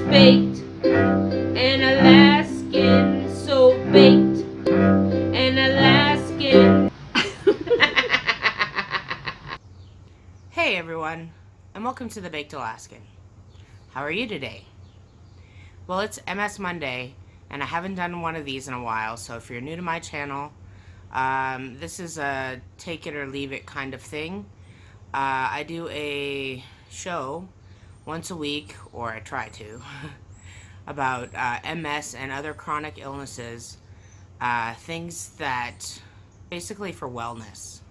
baked, an Alaskan so baked, an Alaskan. Hey everyone, and welcome to the Baked Alaskan. How are you today? Well, it's MS Monday, and I haven't done one of these in a while, so if you're new to my channel, this is a take it or leave it kind of thing. I do a show once a week, or I try to, about MS and other chronic illnesses, things that basically for wellness.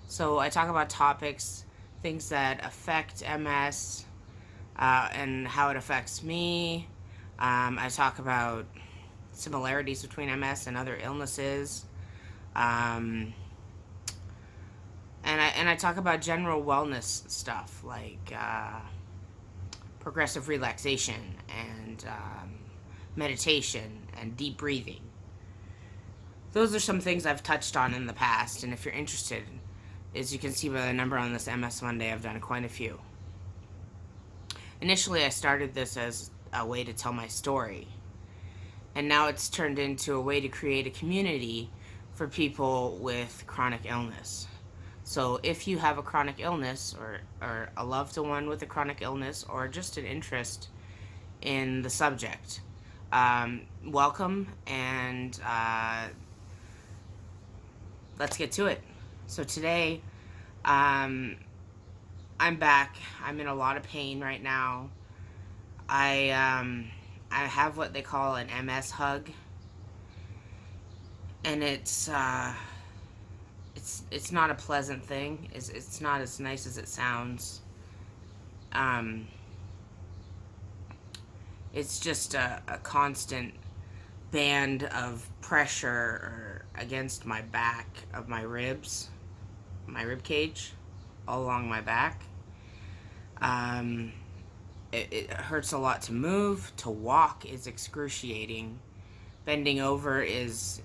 So I talk about topics, things that affect MS, and how it affects me. I talk about similarities between MS and other illnesses. And I talk about general wellness stuff like progressive relaxation and meditation and deep breathing. Those are some things I've touched on in the past, and if you're interested, as you can see by the number on this MS Monday, I've done quite a few. Initially, I started this as a way to tell my story, and now it's turned into a way to create a community for people with chronic illness. So if you have a chronic illness, or a loved one with a chronic illness, or just an interest in the subject, welcome, and let's get to it. So today, I'm back. I'm in a lot of pain right now. I have what they call an MS hug, and it's not a pleasant thing. It's not as nice as it sounds. It's just a constant band of pressure against my back of my ribs, my rib cage, all along my back. It hurts a lot to move. To walk is excruciating. Bending over is...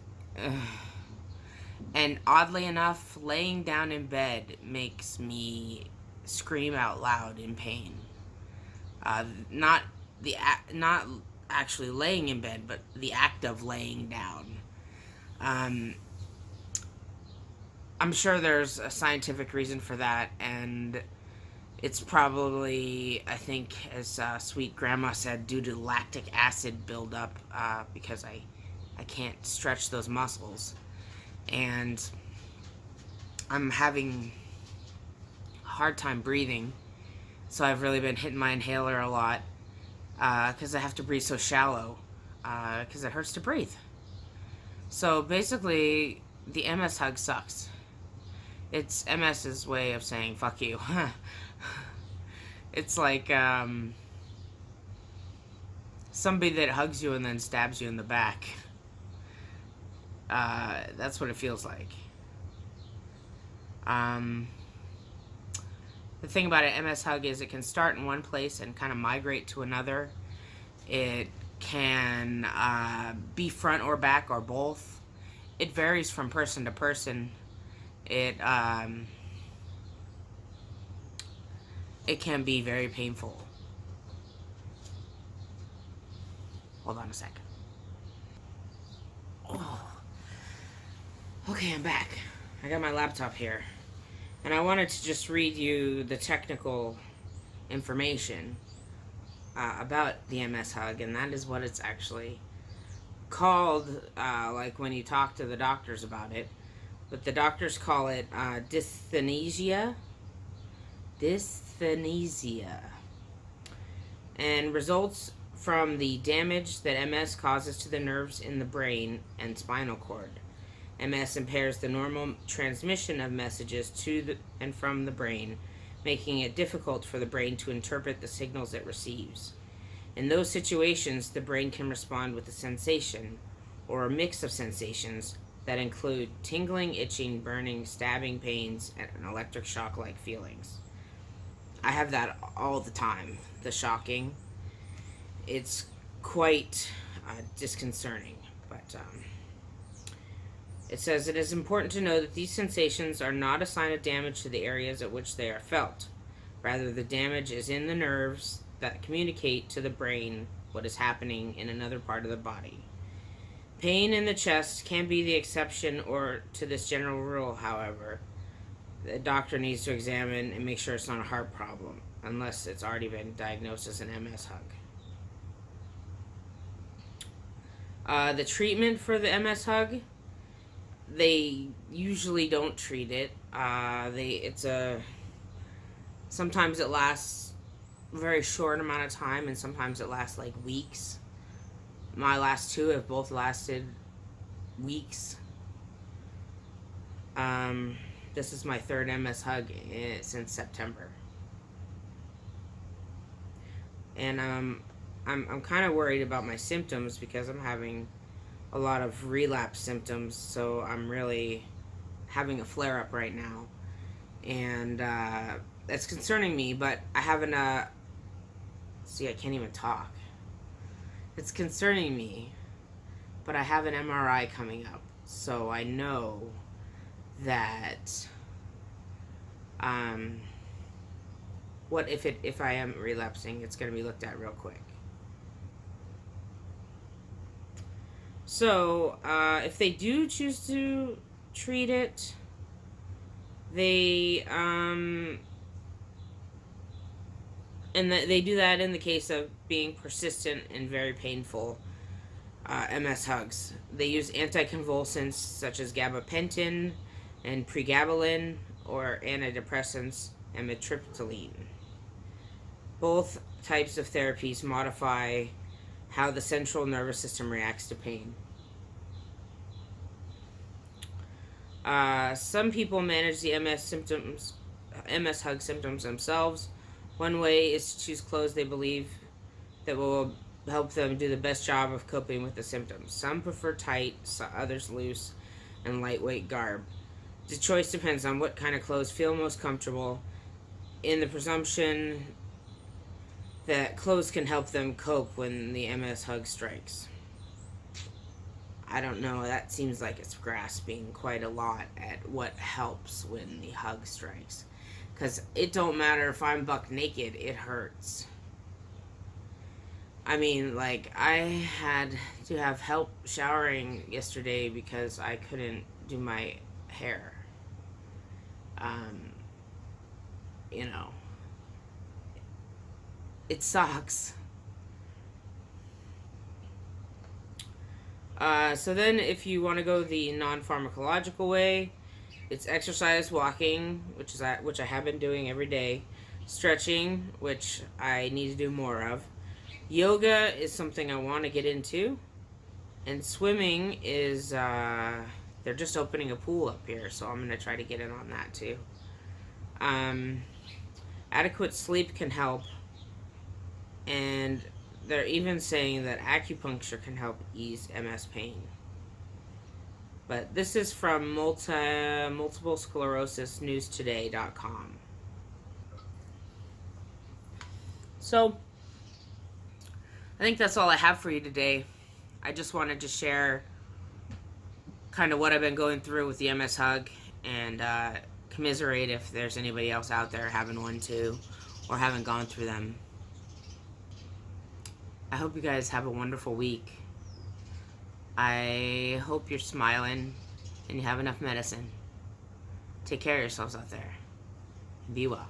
And oddly enough, laying down in bed makes me scream out loud in pain. Not actually laying in bed, but the act of laying down. I'm sure there's a scientific reason for that, and it's probably, I think, as sweet grandma said, due to lactic acid buildup, because I can't stretch those muscles. And I'm having a hard time breathing, so I've really been hitting my inhaler a lot, because I have to breathe so shallow, because it hurts to breathe. So basically, the MS hug sucks. It's MS's way of saying fuck you. It's like somebody that hugs you and then stabs you in the back. That's what it feels like. The thing about an MS hug is it can start in one place and kind of migrate to another. It can be front or back or both. It varies from person to person. It can be very painful. Hold on a second. Oh. Okay, I'm back. I got my laptop here. And I wanted to just read you the technical information about the MS hug, and that is what it's actually called, like when you talk to the doctors about it. But the doctors call it dyskinesia. Dyskinesia. And results from the damage that MS causes to the nerves in the brain and spinal cord. MS impairs the normal transmission of messages to and from the brain, making it difficult for the brain to interpret the signals it receives. In those situations, the brain can respond with a sensation, or a mix of sensations, that include tingling, itching, burning, stabbing pains, and electric shock-like feelings. I have that all the time, the shocking. It's quite disconcerting, but it says it is important to know that these sensations are not a sign of damage to the areas at which they are felt. Rather, the damage is in the nerves that communicate to the brain what is happening in another part of the body. Pain in the chest can be the exception or to this general rule, however. The doctor needs to examine and make sure it's not a heart problem, unless it's already been diagnosed as an MS hug. The treatment for the MS hug, they usually don't treat it. Sometimes it lasts a very short amount of time, and sometimes it lasts like weeks. My last two have both lasted weeks. This is my third MS hug since September. And I'm kind of worried about my symptoms because I'm having a lot of relapse symptoms, so I'm really having a flare-up right now. And that's concerning me, but I haven't, see, I can't even talk. It's concerning me, but I have an MRI coming up, so I know that, what if I am relapsing, it's going to be looked at real quick. So, if they do choose to treat it, they they do that in the case of being persistent and very painful MS hugs. They use anticonvulsants such as gabapentin and pregabalin, or antidepressants and amitriptyline. Both types of therapies modify how the central nervous system reacts to pain. Some people manage the MS hug symptoms themselves. One way is to choose clothes they believe that will help them do the best job of coping with the symptoms. Some prefer tight, others loose and lightweight garb. The choice depends on what kind of clothes feel most comfortable, in the presumption that clothes can help them cope when the MS hug strikes. I don't know, that seems like it's grasping quite a lot at what helps when the hug strikes. Because it don't matter if I'm buck naked, it hurts. I mean, like, I had to have help showering yesterday because I couldn't do my hair. You know, it sucks. So then if you want to go the non-pharmacological way, it's exercise, walking, which I have been doing every day, stretching, which I need to do more of. Yoga is something I want to get into, and swimming is, they're just opening a pool up here, so I'm going to try to get in on that too. Adequate sleep can help, and they're even saying that acupuncture can help ease MS pain. But this is from multiple sclerosis newstoday.com. So, I think that's all I have for you today. I just wanted to share kind of what I've been going through with the MS hug, and commiserate if there's anybody else out there having one too, or haven't gone through them. I hope you guys have a wonderful week. I hope you're smiling and you have enough medicine. Take care of yourselves out there. Be well.